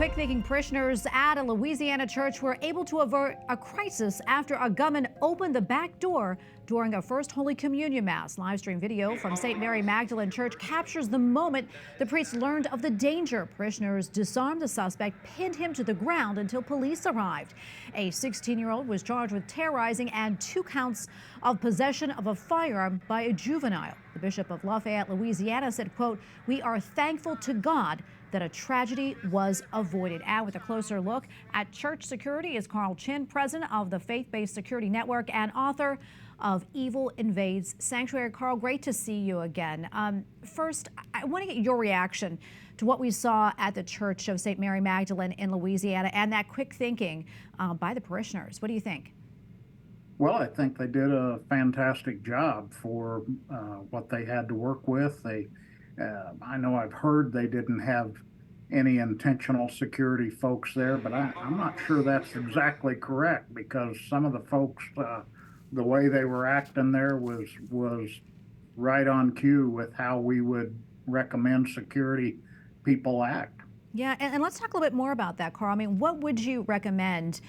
quick-thinking parishioners at a Louisiana church were able to avert a crisis after a gunman opened the back door during a First Holy Communion Mass. Livestream video from Saint Mary Magdalen Church captures the moment the priest learned of the danger. Parishioners disarmed the suspect, pinned him to the ground until police arrived. A 16-year-old was charged with terrorizing and 2 counts of possession of a firearm by a juvenile. The Bishop of Lafayette, Louisiana said, quote, "We are thankful to God that a tragedy was avoided." And with a closer look at church security is Chinn, president of the Faith-Based Security Network and author of Invades Sanctuary. Carl, great to see you again. First, I want to get your reaction to what we saw at the Church of Saint Mary Magdalen in Louisiana and that quick thinking by the parishioners. What do you think? Well, I think they did a fantastic job for what they had to work with. I know I've heard they didn't have any intentional security folks there, but I'm not sure that's exactly correct, because some of the folks, the way they were acting there was right on cue with how we would recommend security people act. Yeah, and let's talk a little bit more about that, Carl. I mean, what would you recommend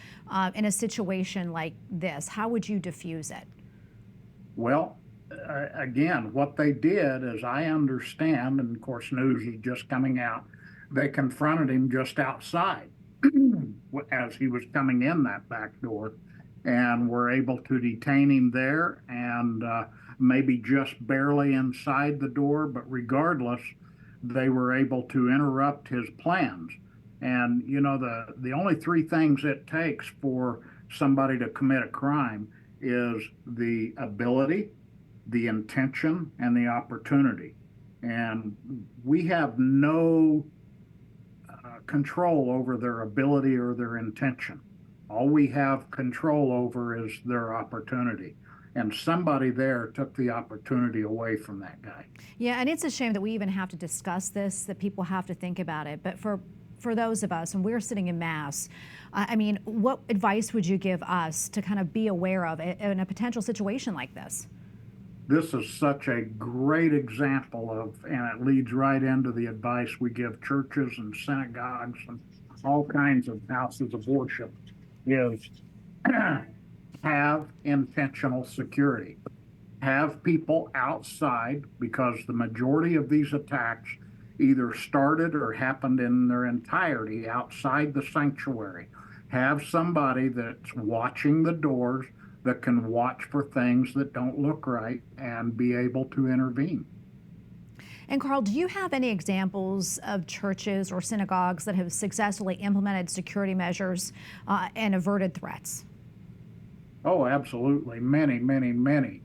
in a situation like this? How would you diffuse it? Well, again, what they did, as I understand, and of course news is just coming out, they confronted him just outside as he was coming in that back door, and were able to detain him there, and maybe just barely inside the door, but regardless, they were able to interrupt his plans. And you know, the only 3 things it takes for somebody to commit a crime is the ability, the intention, and the opportunity. And we have no control over their ability or their intention. All we have control over is their opportunity. And somebody there took the opportunity away from that guy. Yeah, and it's a shame that we even have to discuss this, that people have to think about it. But for those of us, and we're sitting in Mass, I mean, what advice would you give us to kind of be aware of in a potential situation like this? This is such a great example of, and it leads right into the advice we give churches and synagogues and all kinds of houses of worship, is have intentional security. Have people outside, because the majority of these attacks either started or happened in their entirety outside the sanctuary. Have somebody that's watching the doors, that can watch for things that don't look right and be able to intervene. And Carl, do you have any examples of churches or synagogues that have successfully implemented security measures and averted threats? Oh, absolutely. Many, many, many.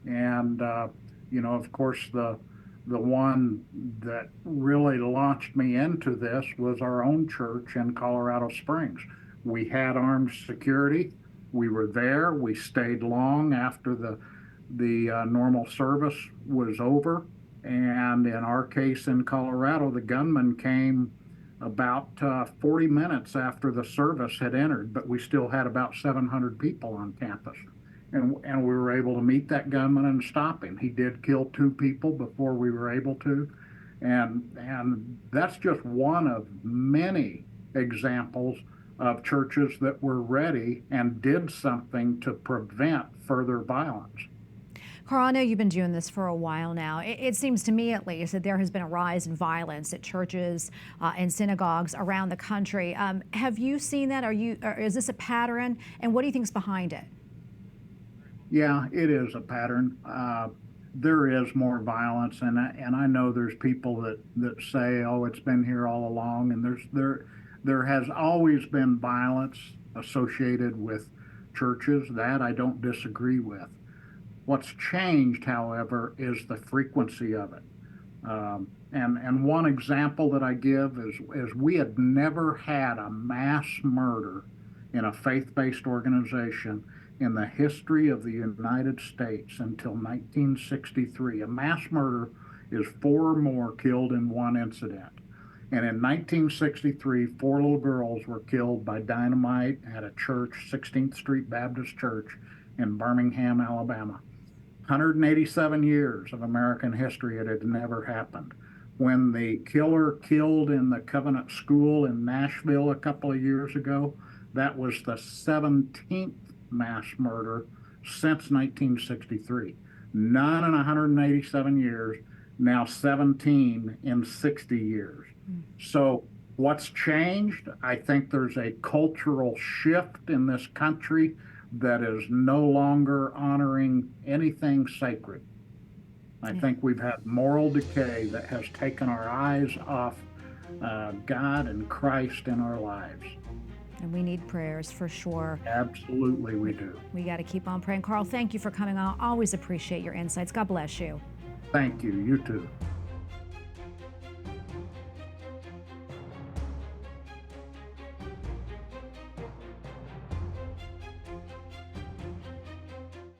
And, you know, of course, the one that really launched me into this was our own church in Colorado Springs. We had armed security. We were there. We stayed long after the normal service was over. And in our case in Colorado, the gunman came about 40 minutes after the service had entered, but we still had about 700 people on campus. And we were able to meet that gunman and stop him. He did kill 2 people before we were able to. And that's just one of many examples of churches that were ready and did something to prevent further violence. Carl, I know you've been doing this for a while now. It seems to me, at least, that there has been a rise in violence at churches and synagogues around the country. Have you seen that? Or is this a pattern? And what do you think is behind it? Yeah, it is a pattern. There is more violence, and I know there's people that say, "Oh, it's been here all along," and there has always been violence associated with churches. That I don't disagree with. What's changed, however, is the frequency of it. And one example that I give is we had never had a mass murder in a faith-based organization in the history of the United States until 1963. A mass murder is 4 or more killed in one incident. And in 1963, 4 little girls were killed by dynamite at a church, 16th Street Baptist Church in Birmingham, Alabama. 187 years of American history, it had never happened. when the killer killed in the Covenant School in Nashville a couple of years ago, that was the 17th mass murder since 1963. None in 187 years, now 17 in 60 years. So what's changed? I think there's a cultural shift in this country that is no longer honoring anything sacred. I think we've had moral decay that has taken our eyes off God and Christ in our lives. And we need prayers for sure. Absolutely, we do. We got to keep on praying. Carl, thank you for coming on. Always appreciate your insights. God bless you. Thank you. You too.